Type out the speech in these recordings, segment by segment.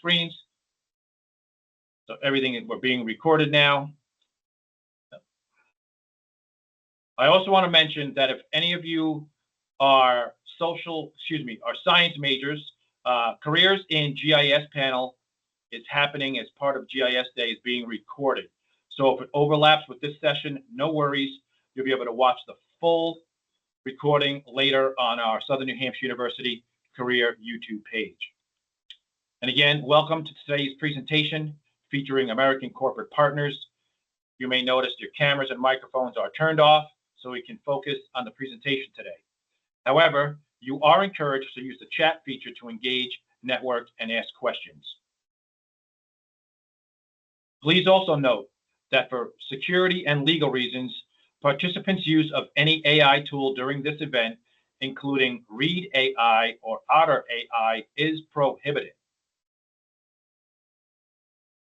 screens. So everything, we're being recorded now. I also want to mention that if any of you are science majors, careers in GIS panel is happening as part of GIS Day, is being recorded. So if it overlaps with this session, no worries. You'll be able to watch the full recording later on our Southern New Hampshire University Career YouTube page. And again, welcome to today's presentation featuring American Corporate Partners. You may notice your cameras and microphones are turned off so we can focus on the presentation today. However, you are encouraged to use the chat feature to engage, network, and ask questions. Please also note that for security and legal reasons, participants' use of any AI tool during this event, including Read AI or Otter AI, is prohibited.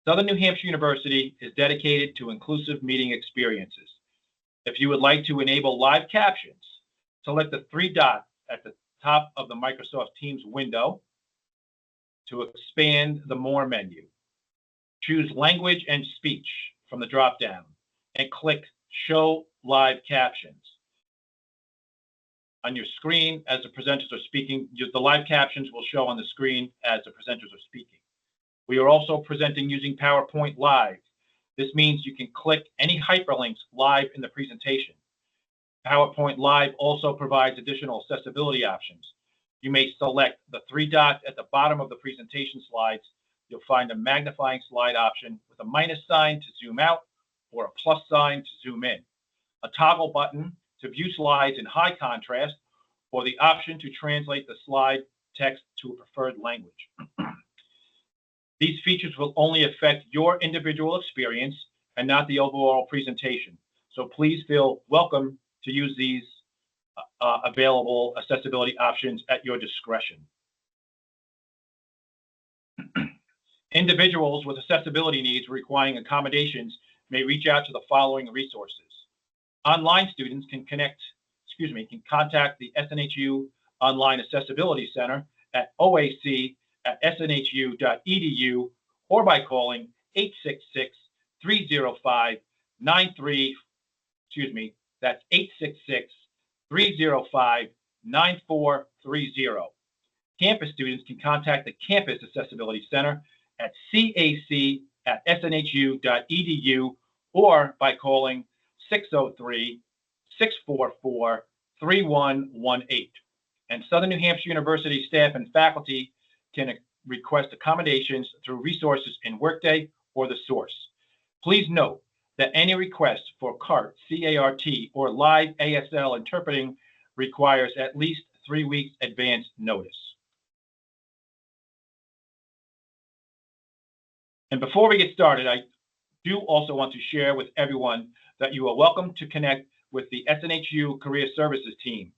Southern New Hampshire University is dedicated to inclusive meeting experiences. If you would like to enable live captions, select the three dots at the top of the Microsoft Teams window to expand the More menu. Choose Language and Speech from the drop-down and click Show Live Captions. On your screen, as the presenters are speaking, the live captions will show on the screen as the presenters are speaking. We are also presenting using PowerPoint Live. This means you can click any hyperlinks live in the presentation. PowerPoint Live also provides additional accessibility options. You may select the three dots at the bottom of the presentation slides. You'll find a magnifying slide option with a minus sign to zoom out or a plus sign to zoom in, a toggle button to view slides in high contrast, or the option to translate the slide text to a preferred language. These features will only affect your individual experience and not the overall presentation. So please feel welcome to use these available accessibility options at your discretion. Individuals with accessibility needs requiring accommodations may reach out to the following resources. Online students can contact the SNHU Online Accessibility Center at oac@snhu.edu or by calling 866-305-93, that's 866-305-9430. Campus students can contact the Campus Accessibility Center at cac@snhu.edu or by calling 603-644-3118. And Southern New Hampshire University staff and faculty can request accommodations through resources in Workday or the source. Please note that any request for CART, C-A-R-T, or live ASL interpreting requires at least 3 weeks advance notice. And before we get started, I do also want to share with everyone that you are welcome to connect with the SNHU Career Services team.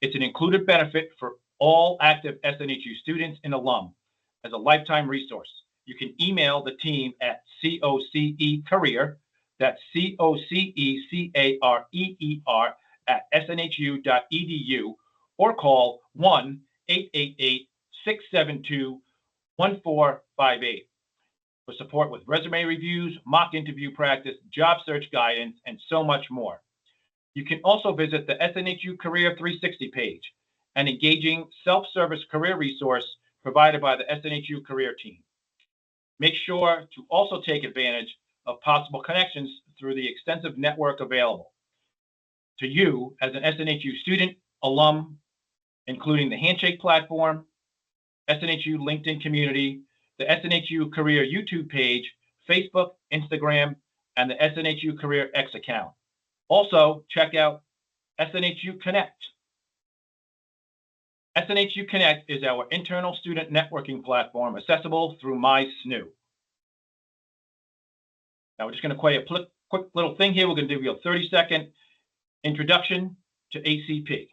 It's an included benefit for all active SNHU students and alum as a lifetime resource. You can email the team at COCEcareer, that's COCECAREER @snhu.edu, or call 1-888-672-1458 for support with resume reviews, mock interview practice, job search guidance, and so much more. You can also visit the SNHU Career 360 page, an engaging self-service career resource provided by the SNHU Career team. Make sure to also take advantage of possible connections through the extensive network available to you as an SNHU student, alum, including the Handshake platform, SNHU LinkedIn community, the SNHU Career YouTube page, Facebook, Instagram, and the SNHU Career X account. Also, check out SNHU Connect. SNHU Connect is our internal student networking platform accessible through MySNU. Now we're just going to play a quick little thing here. We're going to give you a 30-second introduction to ACP.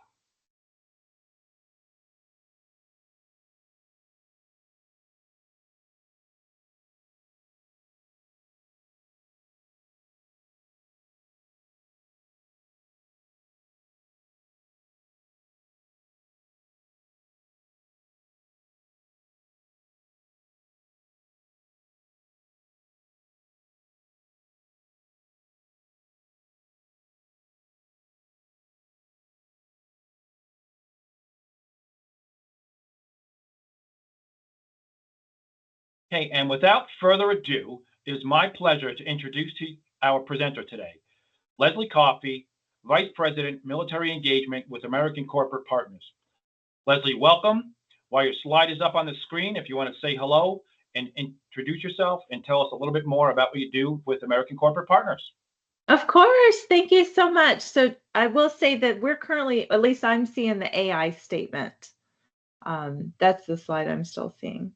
Okay, and without further ado, it is my pleasure to introduce to our presenter today, Leslie Coffey, Vice President, Military Engagement with American Corporate Partners. Leslie, welcome. While your slide is up on the screen, if you want to say hello and introduce yourself and tell us a little bit more about what you do with American Corporate Partners. Of course. Thank you so much. So I will say that we're currently, at least I'm seeing the AI statement. That's the slide I'm still seeing.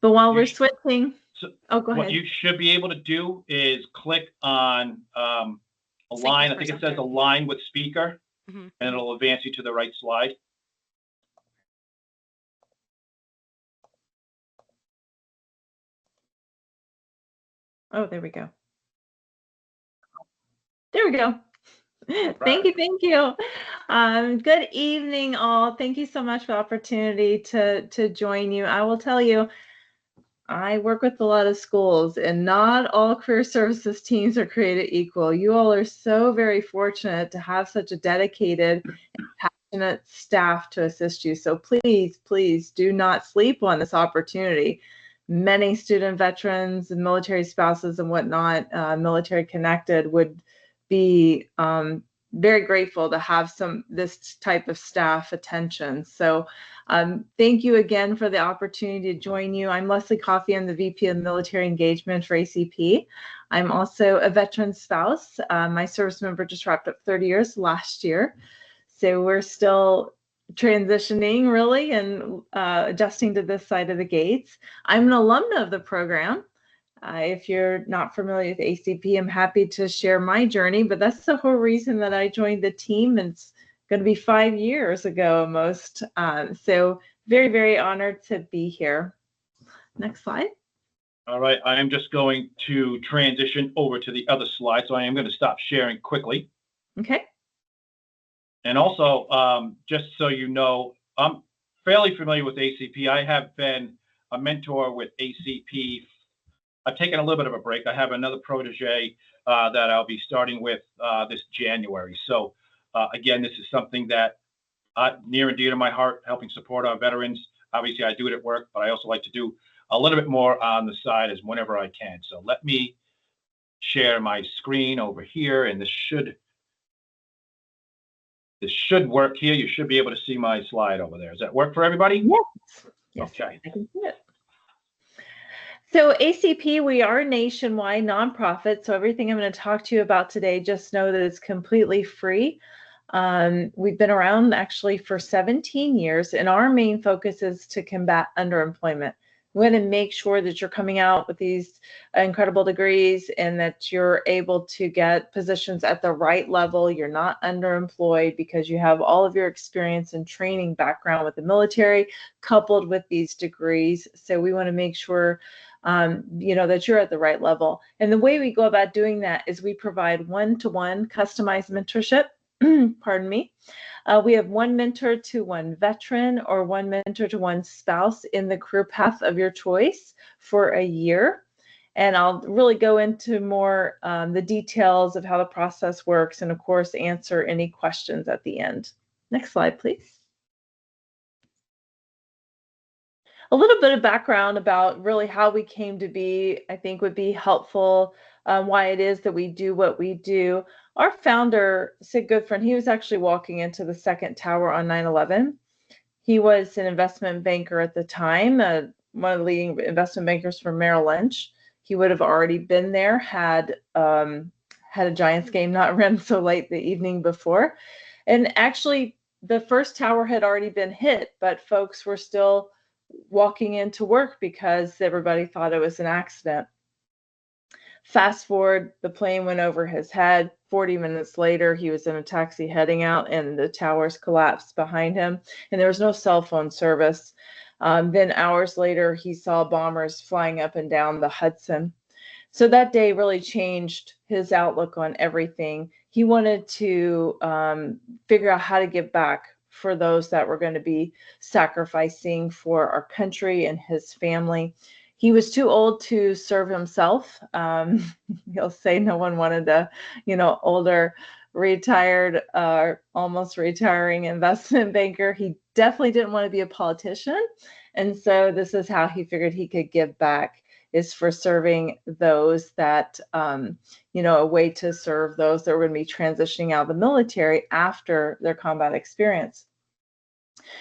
But while we're switching, go ahead. What you should be able to do is click on a line. I think it says align with speaker, and it'll advance you to the right slide. Oh, there we go. There we go. Right. Thank you. Good evening, all. Thank you so much for the opportunity to join you. I will tell you, I work with a lot of schools, and not all career services teams are created equal. You all are so very fortunate to have such a dedicated and passionate staff to assist you. So please do not sleep on this opportunity. Many student veterans and military spouses and whatnot, military connected, would be very grateful to have this type of staff attention. So thank you again for the opportunity to join you. I'm Leslie Coffey. I'm the VP of Military Engagement for ACP. I'm also a veteran spouse. My service member just wrapped up 30 years last year. So we're still transitioning really and adjusting to this side of the gates. I'm an alumna of the program. If you're not familiar with ACP, I'm happy to share my journey, but that's the whole reason that I joined the team. And it's going to be 5 years ago almost. So very honored to be here. Next slide. All right, I am just going to transition over to the other slide. So I am going to stop sharing quickly. Okay. And also, just so you know, I'm fairly familiar with ACP. I have been a mentor with ACP. I've taken a little bit of a break. I have another protege that I'll be starting with this January. So again, this is something that near and dear to my heart, helping support our veterans. Obviously, I do it at work, but I also like to do a little bit more on the side as whenever I can. So let me share my screen over here, and this should work here. You should be able to see my slide over there. Does that work for everybody? Yes. Okay. I can see it. So ACP, we are a nationwide nonprofit. So everything I'm going to talk to you about today, just know that it's completely free. We've been around actually for 17 years, and our main focus is to combat underemployment. We want to make sure that you're coming out with these incredible degrees and that you're able to get positions at the right level. You're not underemployed because you have all of your experience and training background with the military coupled with these degrees. So we want to make sure that you're at the right level. And the way we go about doing that is we provide one-to-one customized mentorship. Pardon me. We have one mentor to one veteran or one mentor to one spouse in the career path of your choice for a year. And I'll really go into more the details of how the process works and, of course, answer any questions at the end. Next slide, please. A little bit of background about really how we came to be, I think would be helpful, why it is that we do what we do. Our founder, Sid Goodfriend, he was actually walking into the second tower on 9/11. He was an investment banker at the time, one of the leading investment bankers from Merrill Lynch. He would have already been there had a Giants game not run so late the evening before. And actually, the first tower had already been hit, but folks were still walking into work because everybody thought it was an accident. Fast forward, the plane went over his head. 40 minutes later, he was in a taxi heading out, and the towers collapsed behind him, and there was no cell phone service. Then hours later, he saw bombers flying up and down the Hudson. So that day really changed his outlook on everything. He wanted to figure out how to give back for those that were going to be sacrificing for our country and his family. He was too old to serve himself. He'll say no one wanted a, older retired, almost retiring investment banker. He definitely didn't want to be a politician. And so this is how he figured he could give back, is for serving those that, a way to serve those that were going to be transitioning out of the military after their combat experience.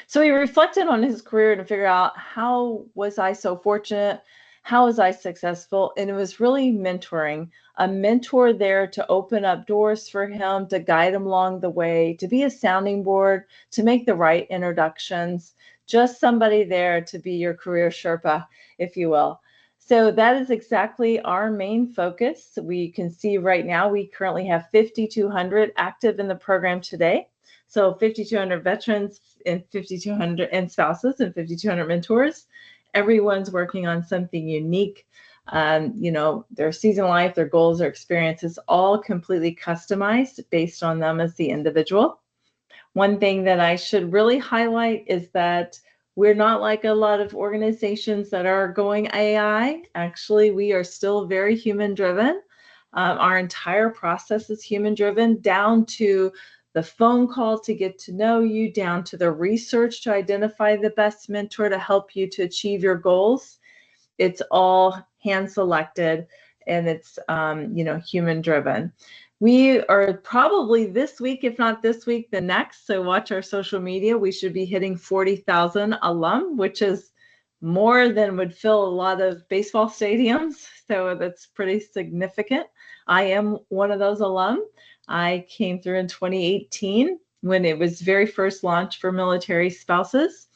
So he reflected on his career to figure out, how was I so fortunate? How was I successful? And it was really mentoring, a mentor there to open up doors for him, to guide him along the way, to be a sounding board, to make the right introductions, just somebody there to be your career Sherpa, if you will. So that is exactly our main focus. We can see right now we currently have 5,200 active in the program today. So 5,200 veterans and 5,200 and spouses and 5,200 mentors. Everyone's working on something unique. Their season life, their goals, their experiences, all completely customized based on them as the individual. One thing that I should really highlight is that we're not like a lot of organizations that are going AI. Actually, we are still very human driven. Our entire process is human driven, down to the phone call to get to know you, down to the research to identify the best mentor to help you to achieve your goals. It's all hand selected, and it's human driven. We are probably this week, if not this week, the next. So watch our social media. We should be hitting 40,000 alum, which is more than would fill a lot of baseball stadiums. So that's pretty significant. I am one of those alum. I came through in 2018 when it was very first launched for military spouses.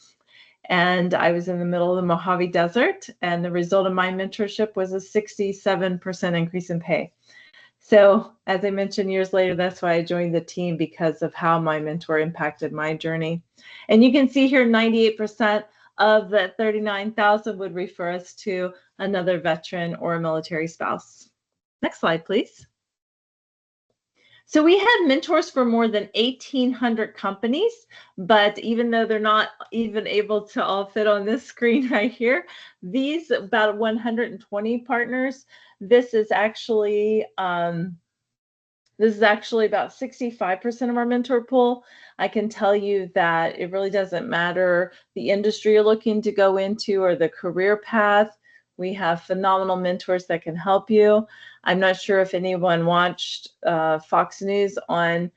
And I was in the middle of the Mojave Desert. And the result of my mentorship was a 67% increase in pay. So as I mentioned, years later, that's why I joined the team, because of how my mentor impacted my journey. And you can see here, 98% of that 39,000 would refer us to another veteran or a military spouse. Next slide, please. So we had mentors for more than 1,800 companies, but even though they're not even able to all fit on this screen right here, these about 120 partners, this is actually about 65% of our mentor pool. I can tell you that it really doesn't matter the industry you're looking to go into or the career path. We have phenomenal mentors that can help you. I'm not sure if anyone watched Fox News on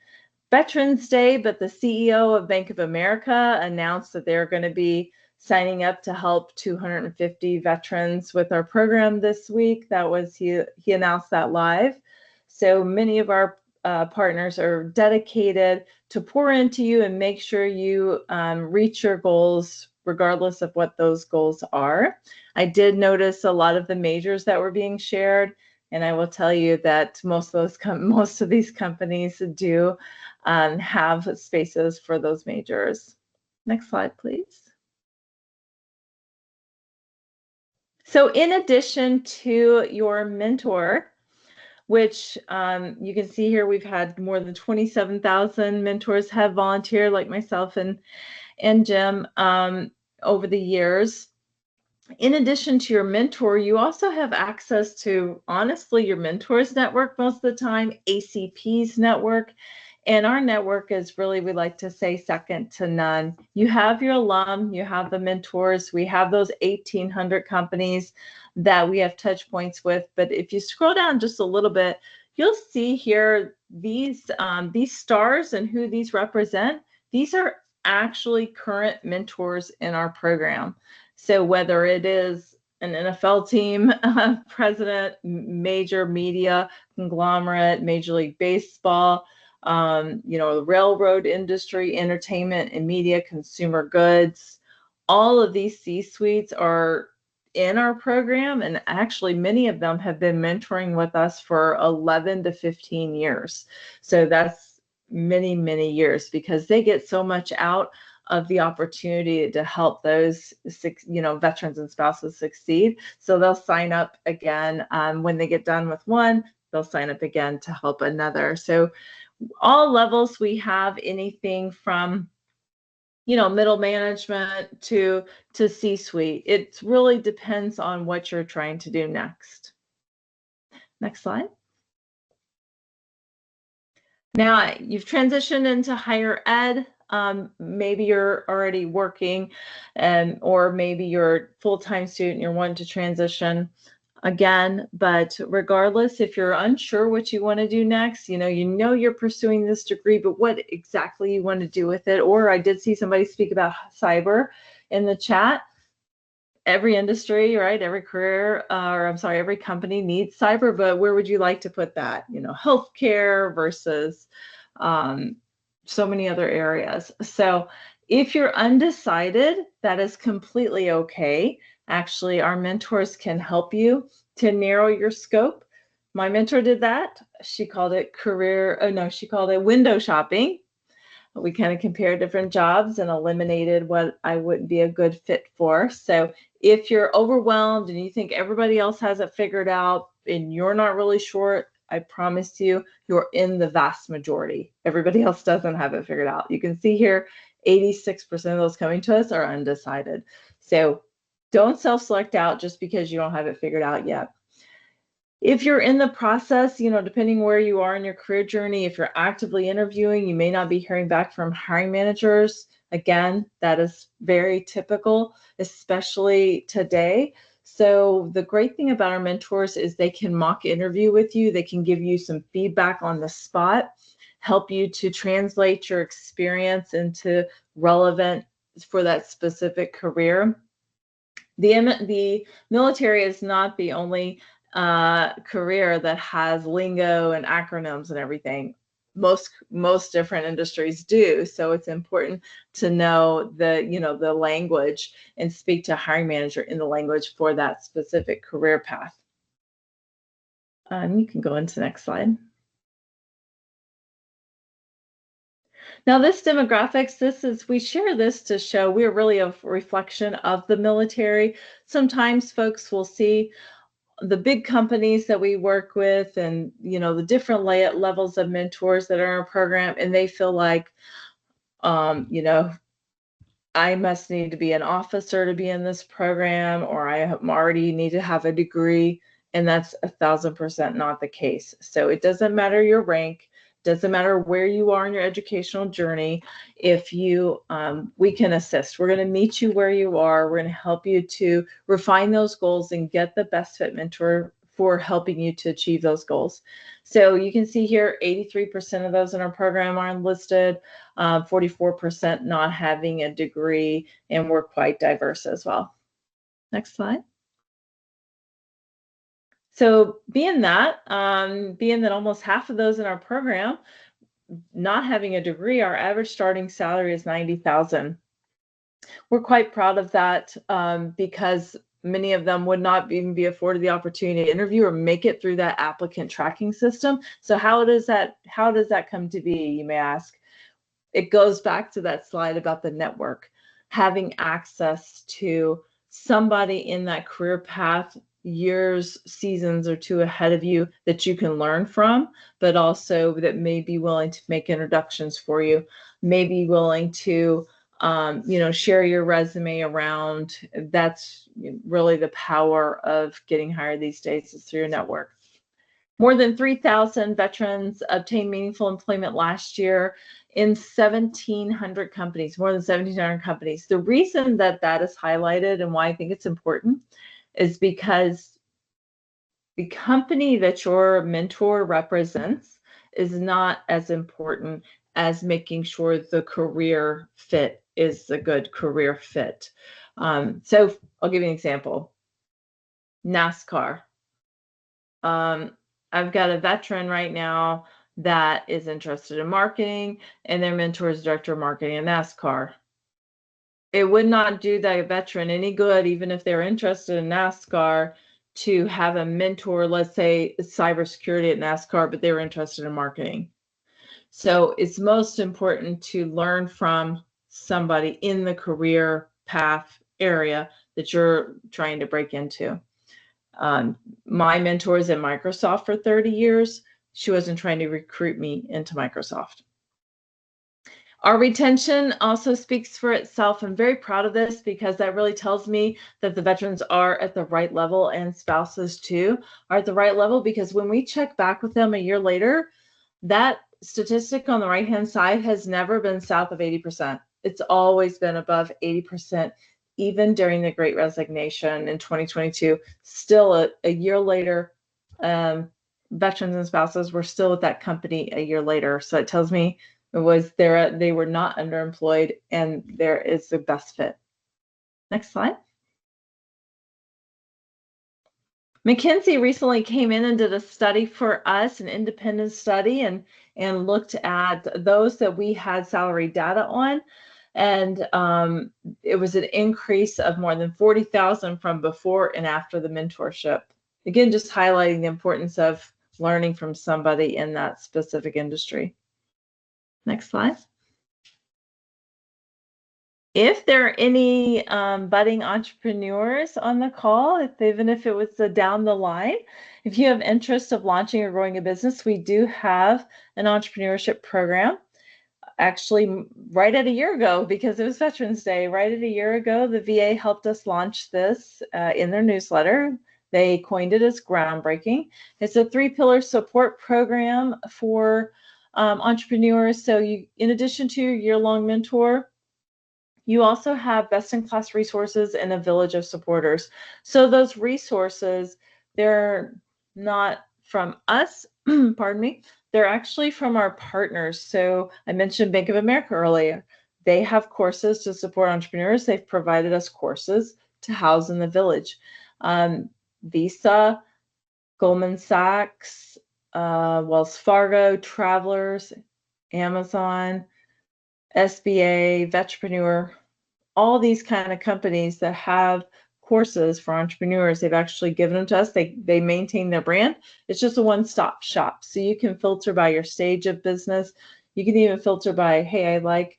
Veterans Day, but the CEO of Bank of America announced that they're going to be signing up to help 250 veterans with our program this week. That was he announced that live. So many of our partners are dedicated to pour into you and make sure you reach your goals, regardless of what those goals are. I did notice a lot of the majors that were being shared, and I will tell you that most of these companies do have spaces for those majors. Next slide, please. So in addition to your mentor, which you can see here, we've had more than 27,000 mentors have volunteered, like myself and Jim, over the years. In addition to your mentor, you also have access to, honestly, your mentors network most of the time, ACP's network. And our network is really, we like to say, second to none. You have your alum, you have the mentors, we have those 1,800 companies that we have touch points with. But if you scroll down just a little bit, you'll see here these stars and who these represent. These are actually current mentors in our program. So whether it is an NFL team president, major media conglomerate, Major League Baseball, the railroad industry, entertainment and media, consumer goods, all of these C-suites are in our program. And actually, many of them have been mentoring with us for 11 to 15 years. So that's many, many years, because they get so much out of the opportunity to help those veterans and spouses succeed. So they'll sign up again when they get done with one, they'll sign up again to help another. So all levels, we have anything from middle management to C-suite. It really depends on what you're trying to do next. Next slide. Now you've transitioned into higher ed. Maybe you're already working, or maybe you're a full-time student, you're wanting to transition again. But regardless, if you're unsure what you want to do next, you know you're pursuing this degree, but what exactly you want to do with it. Or I did see somebody speak about cyber in the chat. Every industry, right? Every career, or I'm sorry, every company needs cyber, but where would you like to put that? You know, healthcare versus so many other areas. So if you're undecided, that is completely okay. Actually, our mentors can help you to narrow your scope. My mentor did that. She called it she called it window shopping. We kind of compared different jobs and eliminated what I wouldn't be a good fit for. So if you're overwhelmed and you think everybody else has it figured out and you're not really sure, I promise you, you're in the vast majority. Everybody else doesn't have it figured out. You can see here, 86% of those coming to us are undecided. So don't self-select out just because you don't have it figured out yet. If you're in the process, you know, depending where you are in your career journey, if you're actively interviewing, you may not be hearing back from hiring managers. Again, that is very typical, especially today. So the great thing about our mentors is they can mock interview with you. They can give you some feedback on the spot, help you to translate your experience into relevant for that specific career. The military is not the only career that has lingo and acronyms and everything. Most different industries do, so it's important to know the language and speak to a hiring manager in the language for that specific career path. You can go into the next slide. Now this demographics, we share this to show we're really a reflection of the military. Sometimes folks will see the big companies that we work with and, you know, the different levels of mentors that are in our program, and they feel like, you know, I must need to be an officer to be in this program, or I already need to have a degree. And that's 1,000% not the case. So it doesn't matter your rank, doesn't matter where you are in your educational journey. If you, we can assist. We're going to meet you where you are. We're going to help you to refine those goals and get the best fit mentor for helping you to achieve those goals. So you can see here, 83% of those in our program are enlisted, 44% not having a degree, and we're quite diverse as well. Next slide. So being that almost half of those in our program not having a degree, our average starting salary is $90,000. We're quite proud of that because many of them would not even be afforded the opportunity to interview or make it through that applicant tracking system. So how does that come to be, you may ask? It goes back to that slide about the network, having access to somebody in that career path years, seasons or two ahead of you that you can learn from, but also that may be willing to make introductions for you, may be willing to share your resume around. That's really the power of getting hired these days, is through your network. More than 3,000 veterans obtained meaningful employment last year in 1,700 companies, more than 1,700 companies. The reason that is highlighted and why I think it's important is because the company that your mentor represents is not as important as making sure the career fit is a good career fit. So I'll give you an example. NASCAR. I've got a veteran right now that is interested in marketing, and their mentor is director of marketing at NASCAR. It would not do that veteran any good, even if they're interested in NASCAR, to have a mentor, let's say cybersecurity at NASCAR, but they were interested in marketing. So it's most important to learn from somebody in the career path area that you're trying to break into. My mentor is at Microsoft for 30 years. She wasn't trying to recruit me into Microsoft. Our retention also speaks for itself. I'm very proud of this because that really tells me that the veterans are at the right level, and spouses too are at the right level, because when we check back with them a year later, that statistic on the right-hand side has never been south of 80%. It's always been above 80%, even during the Great Resignation in 2022. Still a year later, veterans and spouses were still with that company a year later. So it tells me they were not underemployed, and there is the best fit. Next slide. McKinsey recently came in and did a study for us, an independent study, and looked at those that we had salary data on. And it was an increase of more than 40,000 from before and after the mentorship. Again, just highlighting the importance of learning from somebody in that specific industry. Next slide. If there are any budding entrepreneurs on the call, even if it was down the line, if you have interest of launching or growing a business, we do have an entrepreneurship program. Actually, right at a year ago, because it was Veterans Day, right at a year ago, the VA helped us launch this in their newsletter. They coined it as groundbreaking. It's a 3-pillar support program for entrepreneurs. So you, in addition to your year-long mentor, you also have best-in-class resources and a village of supporters. So those resources, they're not from us, pardon me, they're actually from our partners. So I mentioned Bank of America earlier. They have courses to support entrepreneurs. They've provided us courses to house in the village. Visa, Goldman Sachs, Wells Fargo, Travelers, Amazon, SBA, Vetrepreneur, all these kind of companies that have courses for entrepreneurs, they've actually given them to us. They maintain their brand. It's just a one-stop shop. So you can filter by your stage of business. You can even filter by, hey, I like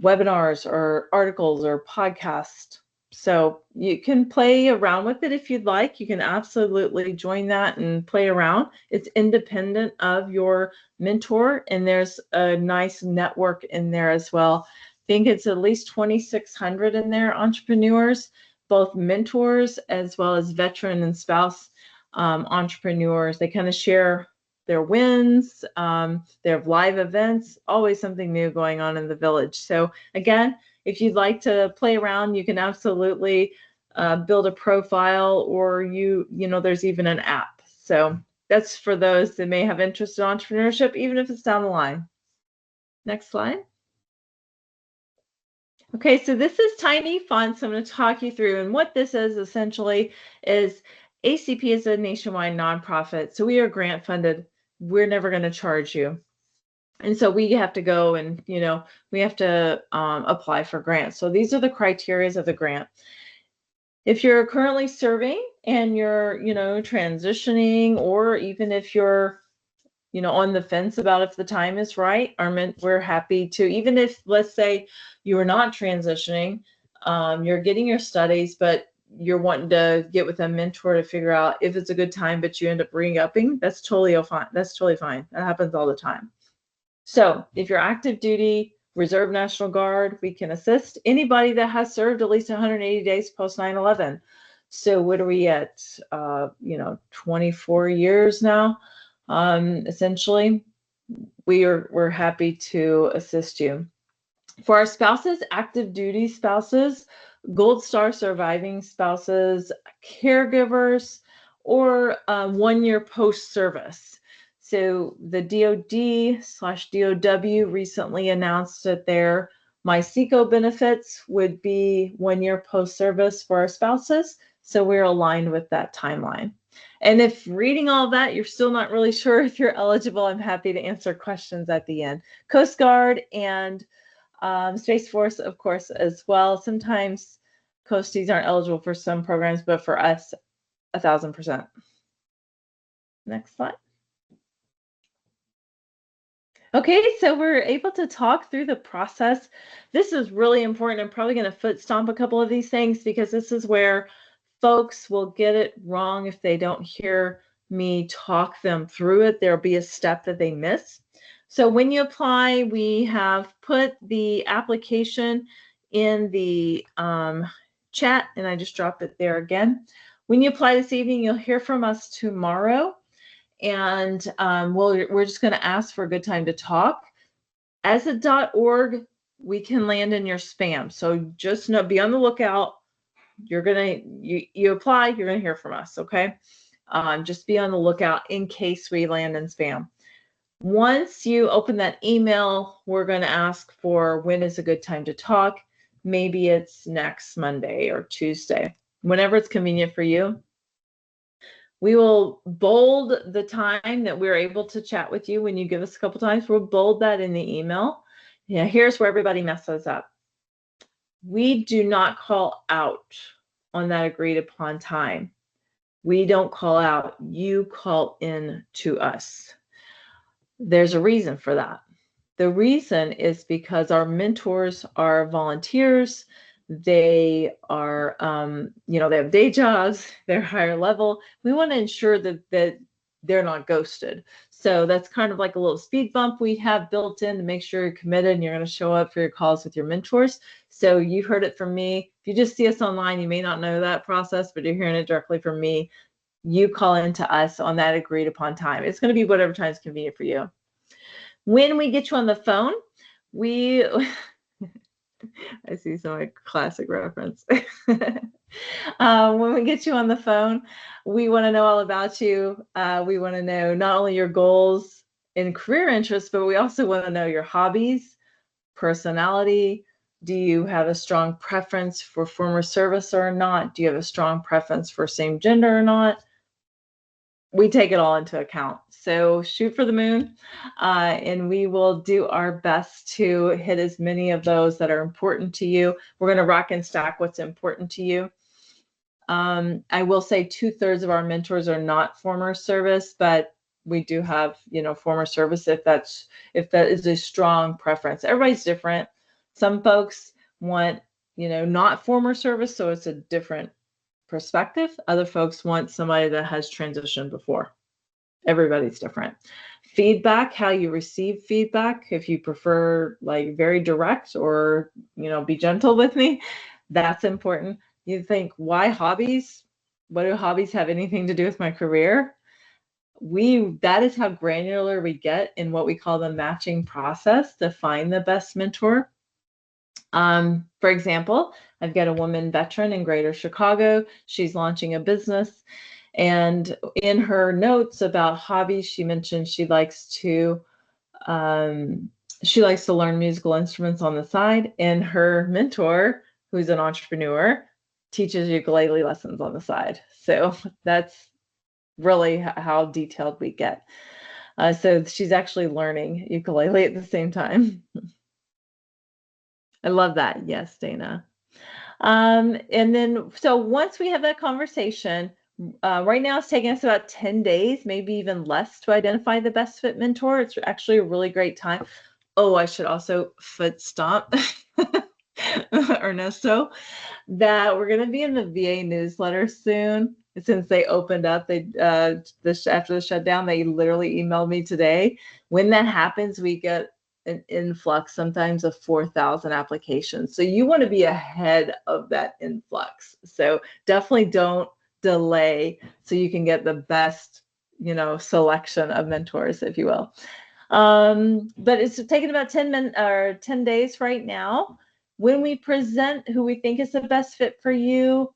webinars or articles or podcasts. So you can play around with it if you'd like. You can absolutely join that and play around. It's independent of your mentor, and there's a nice network in there as well. I think it's at least 2,600 in there, entrepreneurs, both mentors as well as veteran and spouse entrepreneurs. They kind of share their wins, their live events, always something new going on in the village. So again, if you'd like to play around, you can absolutely build a profile, or you know, there's even an app. So that's for those that may have interest in entrepreneurship, even if it's down the line. Next slide. Okay, so this is tiny fonts. I'm going to talk you through, and what this is essentially is ACP is a nationwide nonprofit, so we are grant funded. We're never going to charge you. And so we have to go and, you know, we have to apply for grants. So these are the criteria of the grant. If you're currently serving and you're, you know, transitioning, or even if you're, you know, on the fence about if the time is right, we're happy to, even if, let's say, you are not transitioning, you're getting your studies, but you're wanting to get with a mentor to figure out if it's a good time, but you end up re-upping, that's totally fine. That's totally fine. That happens all the time. So if you're active duty, Reserve National Guard, we can assist anybody that has served at least 180 days post 9/11. So what are we at? You know, 24 years now. Essentially, we're happy to assist you. For our spouses, active duty spouses, Gold Star surviving spouses, caregivers, or 1 year post service. So the DoD/DOW recently announced that their MySeco benefits would be 1 year post service for our spouses. So we're aligned with that timeline. And if reading all that, you're still not really sure if you're eligible, I'm happy to answer questions at the end. Coast Guard and Space Force, of course, as well. Sometimes Coasties aren't eligible for some programs, but for us, 1,000%. Next slide. Okay, so we're able to talk through the process. This is really important. I'm probably going to foot stomp a couple of these things because this is where folks will get it wrong if they don't hear me talk them through it. There'll be a step that they miss. So when you apply, we have put the application in the chat, and I just dropped it there again. When you apply this evening, you'll hear from us tomorrow. and we're just going to ask for a good time to talk. As a .org, we can land in your spam, so just be on the lookout. You apply, you're gonna hear from us, okay? Just be on the lookout in case we land in spam. Once you open that email, we're going to ask for when is a good time to talk. Maybe it's next Monday or Tuesday, whenever it's convenient for you. We will bold the time that we're able to chat with you. When you give us a couple times, we'll bold that in the email. Yeah, here's where everybody messes up. We do not call out on that agreed upon time. We don't call out, you call in to us. There's a reason for that. The reason is because our mentors are volunteers. They are, they have day jobs, they're higher level. We want to ensure that they're not ghosted. So that's kind of like a little speed bump we have built in to make sure you're committed and you're going to show up for your calls with your mentors. So you heard it from me. If you just see us online, you may not know that process, but you're hearing it directly from me. You call into us on that agreed upon time. It's going to be whatever time is convenient for you. When we get you on the phone, I see some classic reference. When we get you on the phone, we want to know all about you. We want to know not only your goals and career interests, but we also want to know your hobbies, personality. Do you have a strong preference for former service or not? Do you have a strong preference for same gender or not? We take it all into account. So shoot for the moon, and we will do our best to hit as many of those that are important to you. We're going to rack and stack what's important to you. I will say 2/3 of our mentors are not former service, but we do have, former service if that is a strong preference. Everybody's different. Some folks want, not former service, so it's a different perspective. Other folks want somebody that has transitioned before. Everybody's different. Feedback, how you receive feedback, if you prefer like very direct or, be gentle with me, that's important. You think, why hobbies? What do hobbies have anything to do with my career? That is how granular we get in what we call the matching process to find the best mentor. For example, I've got a woman veteran in Greater Chicago. She's launching a business. And in her notes about hobbies, she mentioned she likes to learn musical instruments on the side. And her mentor, who's an entrepreneur, teaches ukulele lessons on the side. So that's really how detailed we get. So she's actually learning ukulele at the same time. I love that. Yes, Dana. And then, so once we have that conversation, right now it's taking us about 10 days, maybe even less, to identify the best fit mentor. It's actually a really great time. Oh, I should also foot stomp Ernesto that we're going to be in the VA newsletter soon. Since they opened up, after the shutdown, they literally emailed me today. When that happens, we get an influx sometimes of 4,000 applications. So you want to be ahead of that influx. So definitely don't delay so you can get the best, selection of mentors, if you will. But it's taking about 10 days right now. When we present who we think is the best fit for you,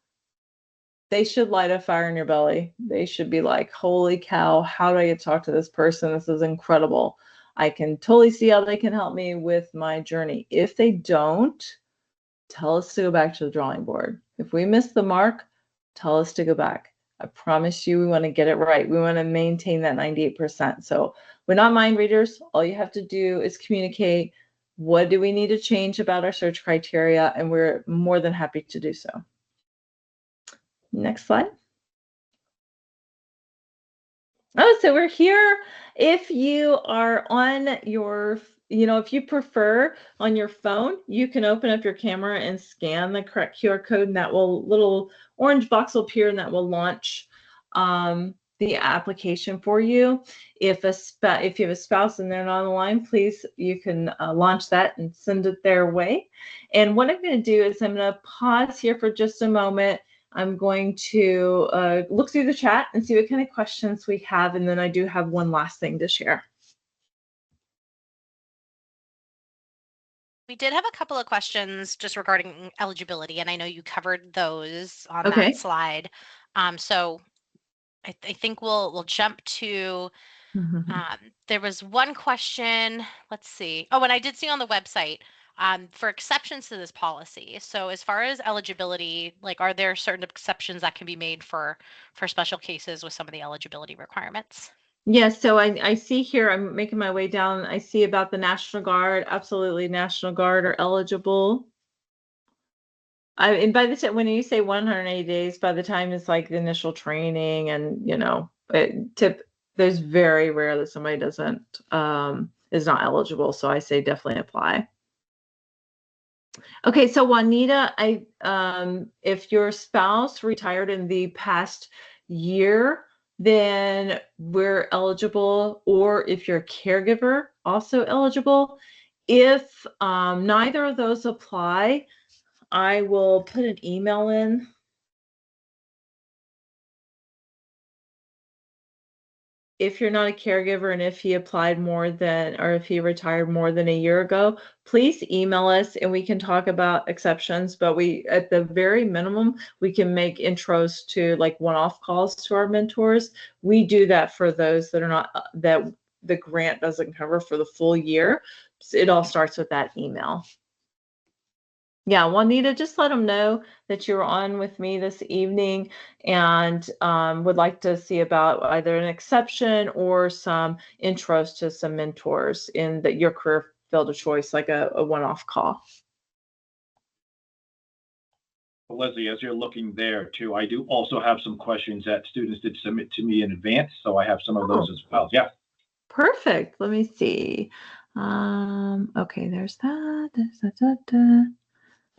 they should light a fire in your belly. They should be like, holy cow, how do I get to talk to this person? This is incredible. I can totally see how they can help me with my journey. If they don't, tell us to go back to the drawing board. If we miss the mark, tell us to go back. I promise you, we want to get it right. We want to maintain that 98%. So we're not mind readers. All you have to do is communicate. What do we need to change about our search criteria? And we're more than happy to do so. Next slide. Oh, so we're here. If you are on your, if you prefer on your phone, you can open up your camera and scan the correct QR code, and that little orange box will appear, and that will launch the application for you. If you have a spouse and they're not on the line, please, you can launch that and send it their way. And what I'm going to do is I'm going to pause here for just a moment. I'm going to look through the chat and see what kind of questions we have. And then I do have one last thing to share. We did have a couple of questions just regarding eligibility, and I know you covered those on Okay. that slide. So I think we'll jump to, there was one question, let's see. Oh, and I did see on the website for exceptions to this policy. So as far as eligibility, like, are there certain exceptions that can be made for special cases with some of the eligibility requirements? Yes, so I see here, I'm making my way down. I see about the National Guard. Absolutely, National Guard are eligible. And by the time, when you say 180 days, by the time it's like the initial training and, you know, there's very rare that somebody doesn't, is not eligible. So I say definitely apply. Okay, so Juanita, if your spouse retired in the past year, then we're eligible, or if you're a caregiver, also eligible. If neither of those apply, I will put an email in. If you're not a caregiver and if he applied more than, or if he retired more than a year ago, please email us and we can talk about exceptions. But we, at the very minimum, we can make intros to like one-off calls to our mentors. We do that for those that are not, that the grant doesn't cover for the full year. So it all starts with that email. Yeah, Juanita, just let them know that you're on with me this evening and would like to see about either an exception or some intros to some mentors in your career field of choice, like a one-off call. Leslie, as you're looking there too, I do also have some questions that students did submit to me in advance, so I have some of those as well. Yeah. Perfect. Let me see. Okay, there's that. There's that.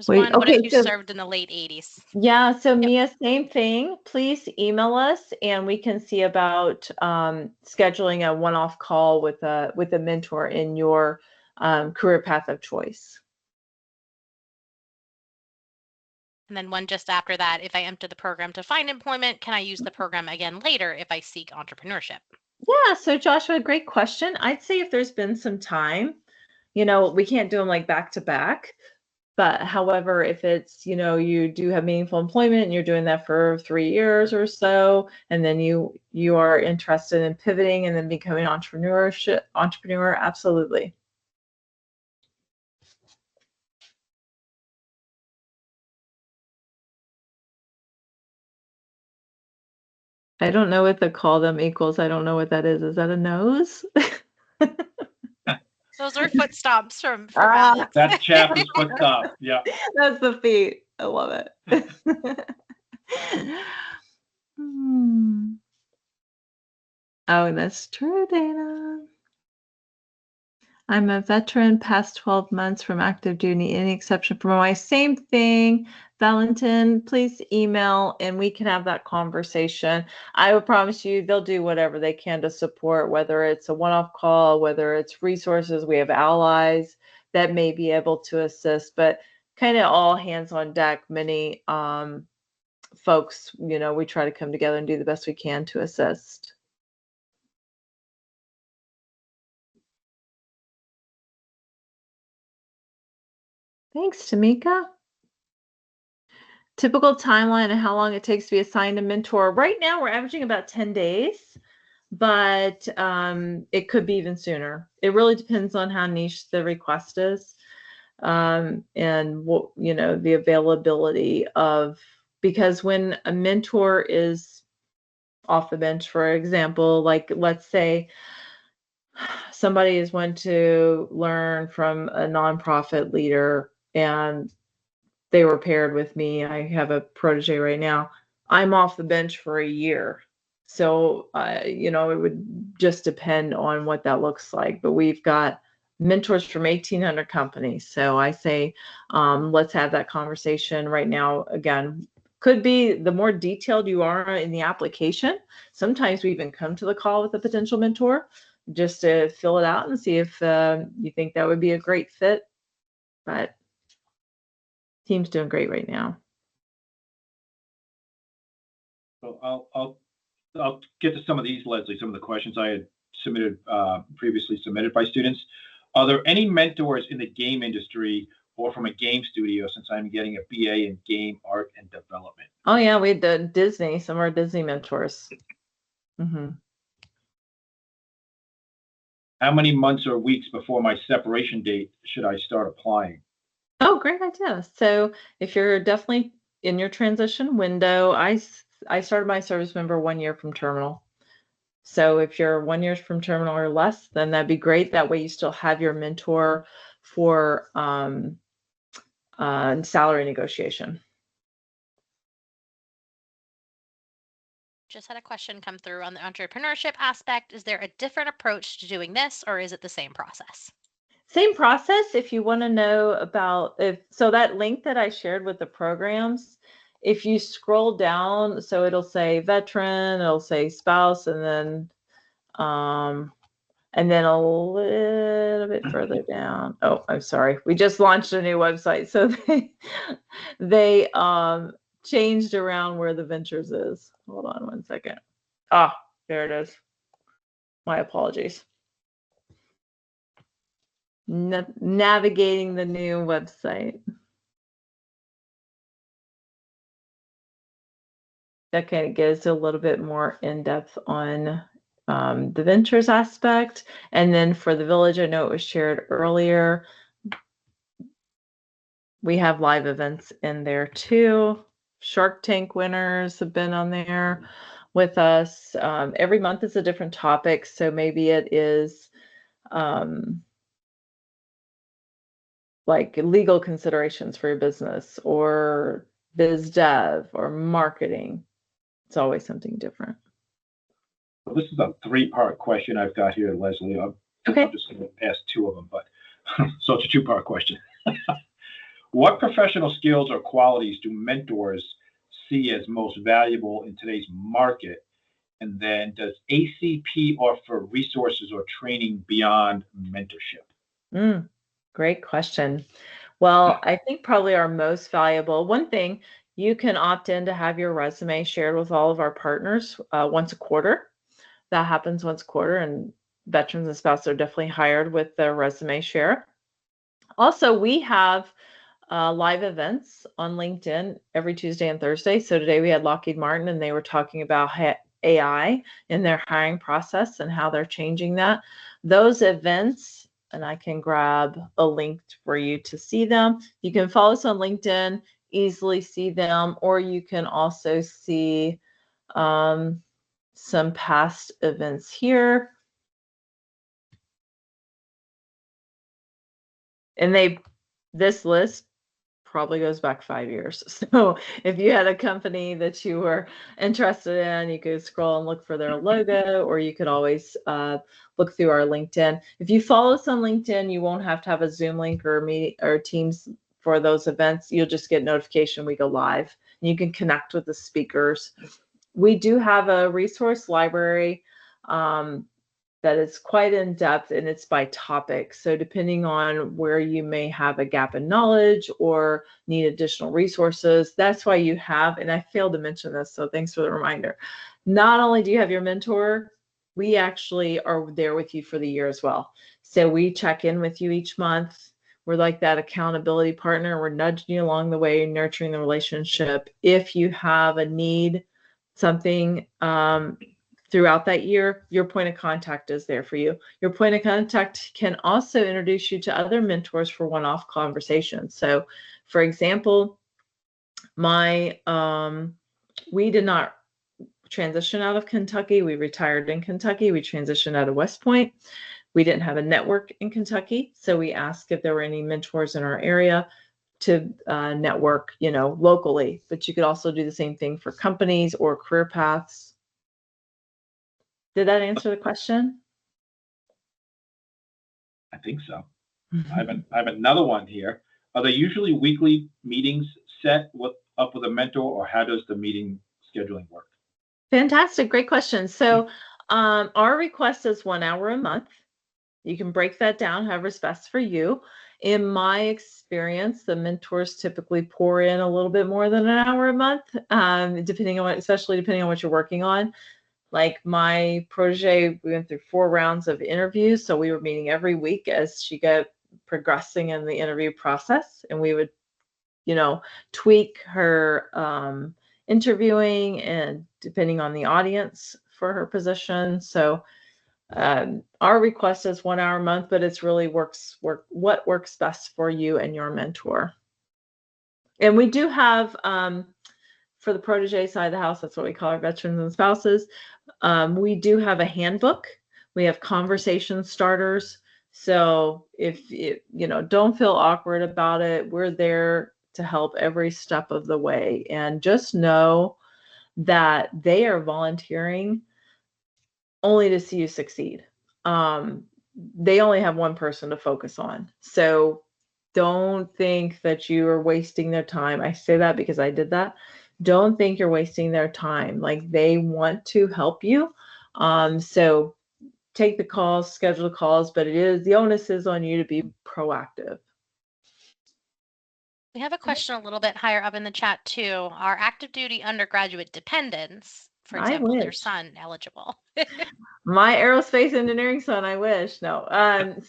Wait, what if you served in the late 80s? Yeah, so Mia, same thing. Please email us and we can see about scheduling a one-off call with a mentor in your career path of choice. And then one just after that, if I enter the program to find employment, can I use the program again later if I seek entrepreneurship? Yeah, so Joshua, great question. I'd say if there's been some time, you know, we can't do them like back to back. But however, if it's, you know, you do have meaningful employment and you're doing that for 3 years or so, and then you are interested in pivoting and then becoming an entrepreneur, absolutely. I don't know what the call them equals. I don't know what that is. Is that a nose? Those are foot stomps from Alex. That's Chaplain's foot stomp. Yeah. That's the feet. I love it. Oh, that's true, Dana. I'm a veteran, past 12 months from active duty. Any exception for my same thing? Valentin, please email and we can have that conversation. I will promise you they'll do whatever they can to support, whether it's a one-off call, whether it's resources. We have allies that may be able to assist, but kind of all hands on deck. Many folks, you know, we try to come together and do the best we can to assist. Thanks, Tamika. Typical timeline and how long it takes to be assigned a mentor. Right now, we're averaging about 10 days, but it could be even sooner. It really depends on how niche the request is and what, you know, the availability of, because when a mentor is off the bench, for example, like let's say somebody is wanting to learn from a nonprofit leader and they were paired with me. I have a protege right now. I'm off the bench for a year. So, you know, it would just depend on what that looks like. But we've got mentors from 1,800 companies. So I say, let's have that conversation right now. Again, could be the more detailed you are in the application. Sometimes we even come to the call with a potential mentor just to fill it out and see if you think that would be a great fit. But team's doing great right now. So I'll get to some of these, Leslie, some of the questions I had previously submitted by students. Are there any mentors in the game industry or from a game studio, since I'm getting a BA in game art and development? Oh yeah, we did Disney, some of our Disney mentors. How many months or weeks before my separation date should I start applying? Oh, great idea. So if you're definitely in your transition window, I started my service member 1 year from terminal. So if you're 1 year from terminal or less, then that'd be great. That way you still have your mentor for salary negotiation. Just had a question come through on the entrepreneurship aspect. Is there a different approach to doing this, or is it the same process? Same process. If you want to know about so that link that I shared with the programs, if you scroll down, so it'll say veteran, it'll say spouse, and then a little bit further down. Oh, I'm sorry. We just launched a new website, so they changed around where the ventures is. Hold on 1 second. Ah, there it is. My apologies. Navigating the new website. That kind of gives a little bit more in depth on the ventures aspect. And then for the village, I know it was shared earlier. We have live events in there too. Shark Tank winners have been on there with us. Every month is a different topic. So maybe it is like legal considerations for your business or biz dev or marketing. It's always something different. Well, this is a 3-part question I've got here, Leslie. Okay. I'm just going to ask 2 of them, but so it's a 2-part question. What professional skills or qualities do mentors see as most valuable in today's market? And then does ACP offer resources or training beyond mentorship? Great question. Well, I think probably our most valuable one thing, you can opt in to have your resume shared with all of our partners once a quarter. That happens once a quarter, and veterans and spouses are definitely hired with the resume share. Also, we have live events on LinkedIn every Tuesday and Thursday. So today we had Lockheed Martin, and they were talking about AI in their hiring process and how they're changing that. Those events, and I can grab a link for you to see them. You can follow us on LinkedIn, easily see them, or you can also see some past events here. And this list probably goes back 5 years. So if you had a company that you were interested in, you could scroll and look for their logo, or you could always look through our LinkedIn. If you follow us on LinkedIn, you won't have to have a Zoom link or Teams for those events. You'll just get notification we go live. And you can connect with the speakers. We do have a resource library that is quite in depth, and it's by topic. So depending on where you may have a gap in knowledge or need additional resources, that's why you have, and I failed to mention this, so thanks for the reminder. Not only do you have your mentor, we actually are there with you for the year as well. So we check in with you each month. We're like that accountability partner. We're nudging you along the way, nurturing the relationship. If you have a need, something throughout that year, your point of contact is there for you. Your point of contact can also introduce you to other mentors for one-off conversations. So, for example, we did not transition out of Kentucky. We retired in Kentucky. We transitioned out of West Point. We didn't have a network in Kentucky, so we asked if there were any mentors in our area to network, locally. But you could also do the same thing for companies or career paths. Did that answer the question? I think so. I have another one here. Are there usually weekly meetings set up with a mentor, or how does the meeting scheduling work? Fantastic. Great question. So our request is 1 hour a month. You can break that down however is best for you. In my experience, the mentors typically pour in a little bit more than an hour a month, depending on especially depending on what you're working on. Like my protege, we went through 4 rounds of interviews. So we were meeting every week as she got progressing in the interview process. And we would, tweak her interviewing and depending on the audience for her position. So our request is 1 hour a month, but it's really what works best for you and your mentor. And we do have, for the protege side of the house, that's what we call our veterans and spouses. We do have a handbook. We have conversation starters. So if don't feel awkward about it, we're there to help every step of the way. And just know that they are volunteering only to see you succeed. They only have one person to focus on. So don't think that you are wasting their time. I say that because I did that. Don't think you're wasting their time. Like, they want to help you. So take the calls, schedule the calls, but the onus is on you to be proactive. We have a question a little bit higher up in the chat too. Are active duty undergraduate dependents, for example, their son, eligible? My aerospace engineering son, I wish. No.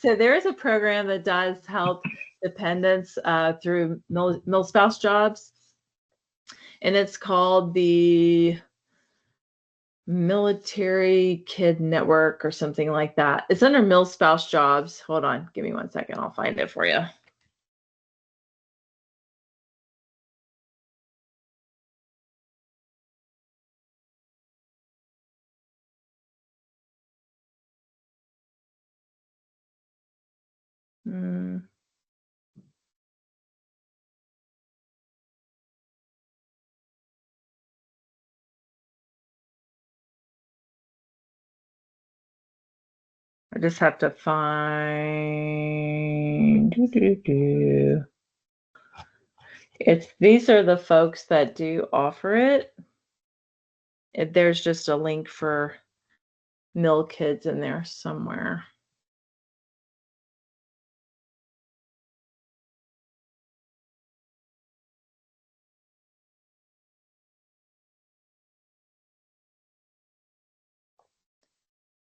So there is a program that does help dependents through mil spouse jobs, and it's called the Military Kid Network or something like that. It's under mil spouse jobs. Hold on, give me 1 second. I'll find it for you. I just have to find. These are the folks that do offer it. There's just a link for Mill Kids in there somewhere.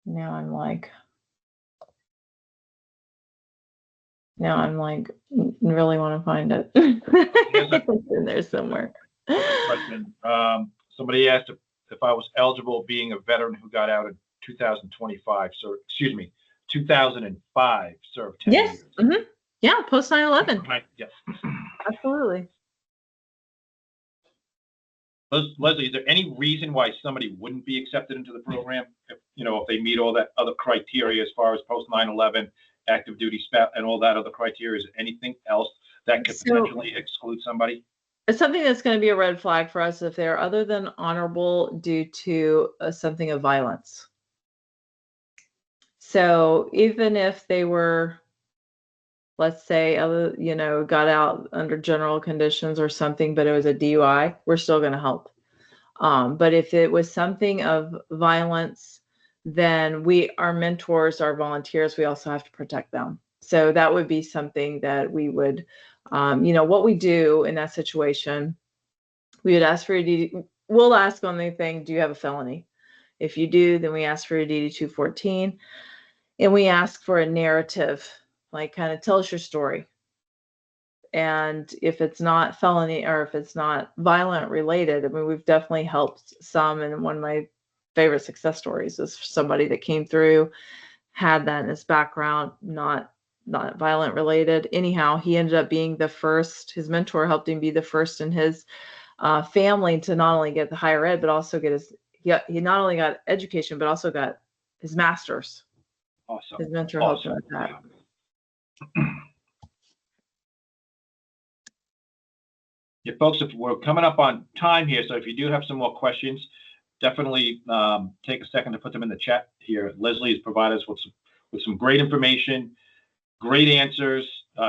Now I'm like really want to find it. It's in there somewhere. Question. Somebody asked if I was eligible, being a veteran who got out in 2025. So, 2005, served 10 Yes. years. Mm-hmm. Yeah, post 9/11. Yes. Absolutely. Leslie, is there any reason why somebody wouldn't be accepted into the program if they meet all that other criteria as far as post 9/11, active duty spouse, and all that other criteria? Is there anything else that could potentially exclude somebody? It's something that's going to be a red flag for us if they're other than honorable due to something of violence. So even if they were, let's say, got out under general conditions or something, but it was a DUI, we're still going to help. But if it was something of violence, then our mentors, our volunteers, we also have to protect them. So that would be something that we would, what we do in that situation, we would ask for your DD. We'll ask on the thing, do you have a felony? If you do, then we ask for your DD 214, and we ask for a narrative, like kind of tell us your story. And if it's not felony or if it's not violent related, I mean, we've definitely helped some. And one of my favorite success stories is somebody that came through, had that in his background, not violent related. Anyhow, he ended up being the first, his mentor helped him be the first in his family to not only get the higher ed, but also get he not only got education, but also got his master's. Awesome. His mentor helped him with that. Yeah, folks, if we're coming up on time here, so if you do have some more questions, definitely take a second to put them in the chat here. Leslie has provided us with some great information, great answers,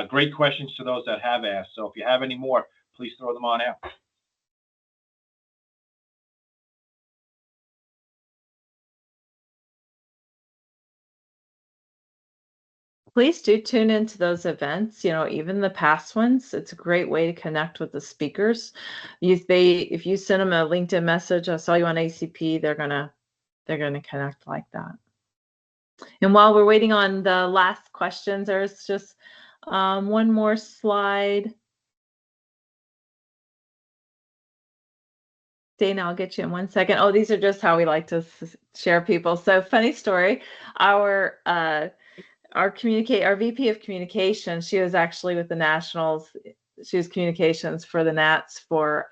great questions to those that have asked. So if you have any more, please throw them on out. Please do tune into those events, even the past ones. It's a great way to connect with the speakers. If you send them a LinkedIn message, I saw you on ACP, they're gonna connect like that. And while we're waiting on the last questions, there's just one more slide. Dana, I'll get you in 1 second. Oh, these are just how we like to share people. So funny story, our VP of communications, she was actually with the Nationals. She was communications for the Nats for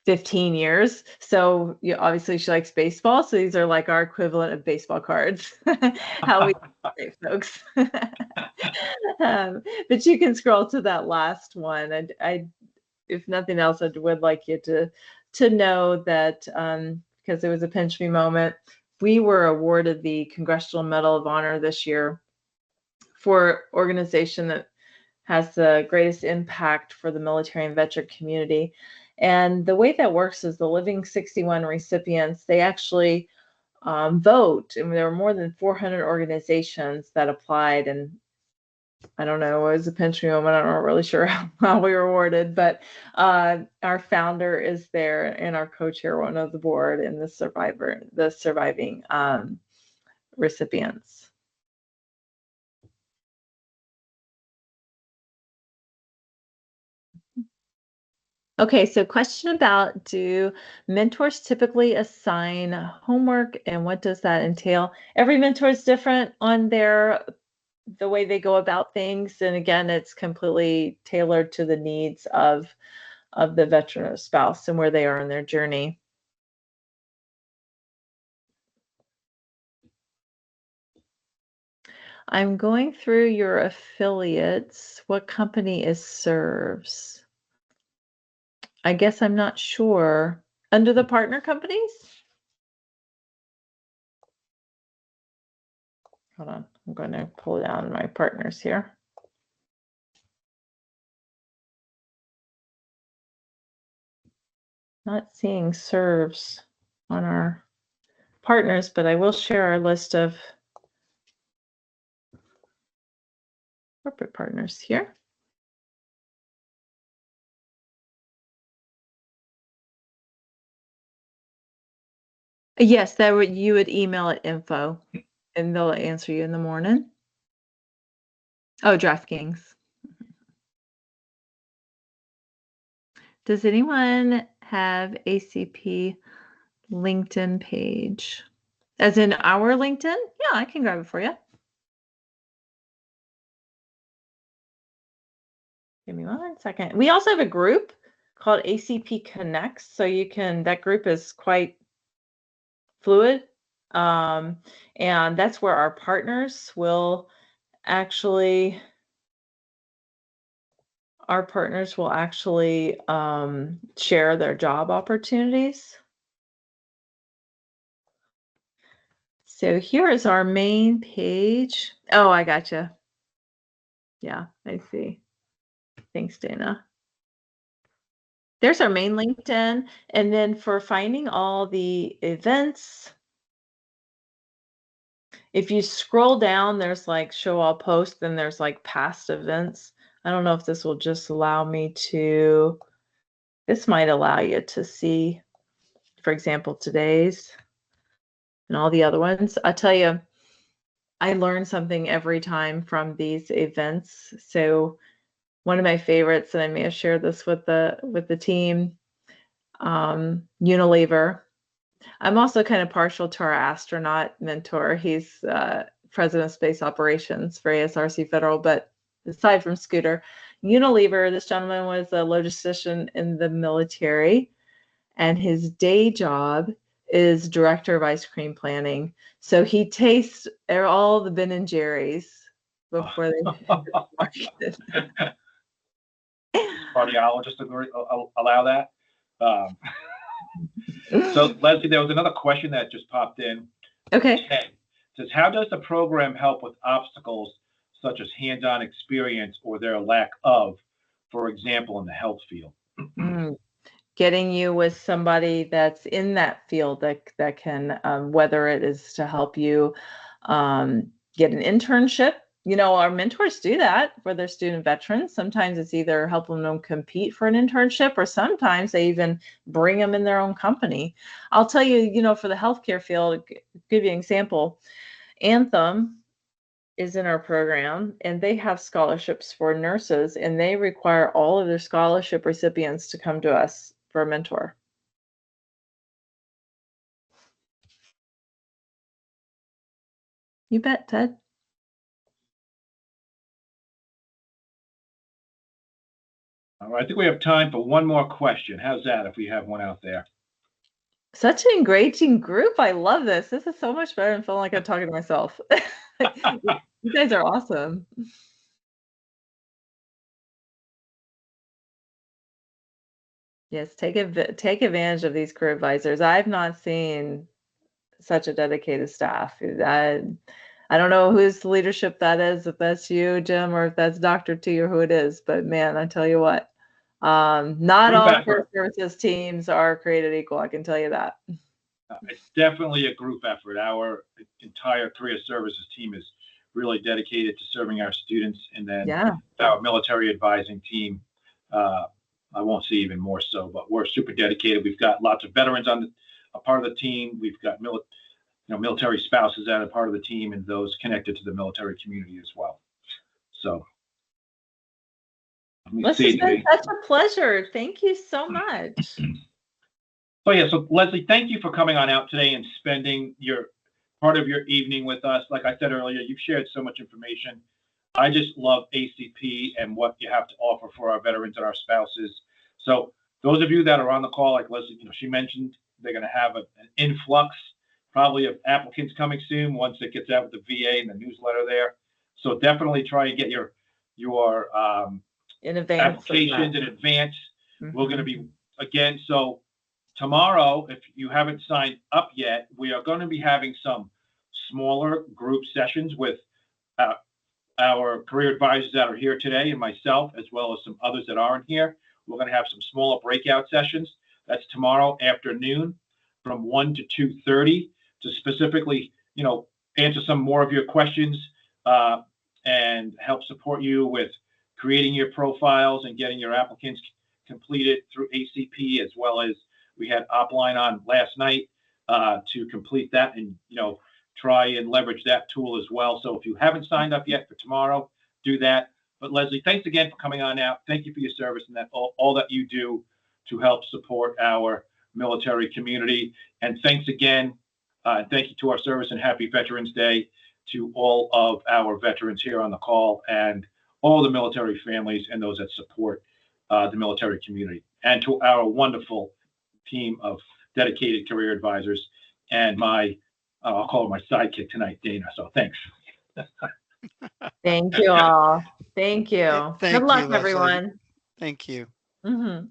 15 years. So obviously she likes baseball. So these are like our equivalent of baseball cards. How we say, folks. But you can scroll to that last one. And if nothing else, I would like you to know that because it was a pinch me moment, we were awarded the Congressional Medal of Honor this year for organization that has the greatest impact for the military and veteran community. And the way that works is the Living 61 recipients, they actually vote. And there were more than 400 organizations that applied. And I don't know, it was a pinch me moment. I'm not really sure how we were awarded, but our founder is there and our co-chairwoman of the board and the surviving recipients. Okay, so question about, do mentors typically assign homework and what does that entail? Every mentor is different on the way they go about things. And again, it's completely tailored to the needs of the veteran or spouse and where they are in their journey. I'm going through your affiliates. What company is serves? I guess I'm not sure. Under the partner companies? Hold on, I'm going to pull down my partners here. Not seeing serves on our partners, but I will share our list of corporate partners here. Yes, you would email it info and they'll answer you in the morning. Oh, DraftKings. Does anyone have ACP LinkedIn page? As in our LinkedIn? Yeah, I can grab it for you. Give me 1 second. We also have a group called ACP Connects. So that group is quite fluid. And that's where our partners will actually share their job opportunities. So here is our main page. Oh, I gotcha. Yeah, I see. Thanks, Dana. There's our main LinkedIn. And then for finding all the events, if you scroll down, there's like show all posts, then there's like past events. I don't know if this will just allow me to, this might allow you to see, for example, today's and all the other ones. I tell you, I learn something every time from these events. So one of my favorites, and I may have shared this with the team, Unilever. I'm also kind of partial to our astronaut mentor. He's president of space operations for ASRC Federal, but aside from Scooter, Unilever, this gentleman was a logistician in the military, and his day job is director of ice cream planning. So he tastes all the Ben and Jerry's before they market. Cardiologists allow that. So Leslie, there was another question that just popped in. Okay. It says, how does the program help with obstacles such as hands-on experience or their lack of, for example, in the health field? Getting you with somebody that's in that field that can, whether it is to help you get an internship our mentors do that for their student veterans. Sometimes it's either helping them compete for an internship, or sometimes they even bring them in their own company. I'll tell you, for the healthcare field, give you an example. Anthem is in our program, and they have scholarships for nurses, and they require all of their scholarship recipients to come to us for a mentor. You bet, Ted. All right, I think we have time for one more question. How's that if we have one out there? Such an engaging group. I love this. This is so much better than feeling like I'm talking to myself. You guys are awesome. Yes, take advantage of these career advisors. I've not seen such a dedicated staff. I don't know whose leadership that is, if that's you, Jim, or if that's Dr. T, or who it is, but man, I tell you what, not all career services teams are created equal. I can tell you that. It's definitely a group effort. Our entire career services team is really dedicated to serving our students, and then our military advising team, I won't say even more so, but we're super dedicated. We've got lots of veterans on a part of the team. We've got military spouses that are part of the team, and those connected to the military community as well. So this has been such a pleasure. Thank you so much. So Leslie, thank you for coming on out today and spending your part of your evening with us. Like I said earlier, you've shared so much information. I just love ACP and what you have to offer for our veterans and our spouses. So those of you that are on the call, like Leslie, she mentioned, they're going to have an influx probably of applicants coming soon once it gets out with the VA and the newsletter there. So definitely try and get your applications in advance. Mm-hmm. We're going to be, again, so tomorrow, if you haven't signed up yet, we are going to be having some smaller group sessions with our career advisors that are here today and myself, as well as some others that aren't here. We're going to have some smaller breakout sessions. That's tomorrow afternoon from 1 to 2:30 to specifically, answer some more of your questions and help support you with creating your profiles and getting your applicants completed through ACP, as well as we had Opline on last night to complete that and, try and leverage that tool as well. So if you haven't signed up yet for tomorrow, do that. But Leslie, thanks again for coming on out. Thank you for your service and all that you do to help support our military community. And thanks again. Thank you to our service, and happy Veterans Day to all of our veterans here on the call and all the military families and those that support the military community, and to our wonderful team of dedicated career advisors and I'll call her my sidekick tonight, Dana. So thanks. Thank you all. Thank you. Good luck, everyone. Thank you. Mm-hmm.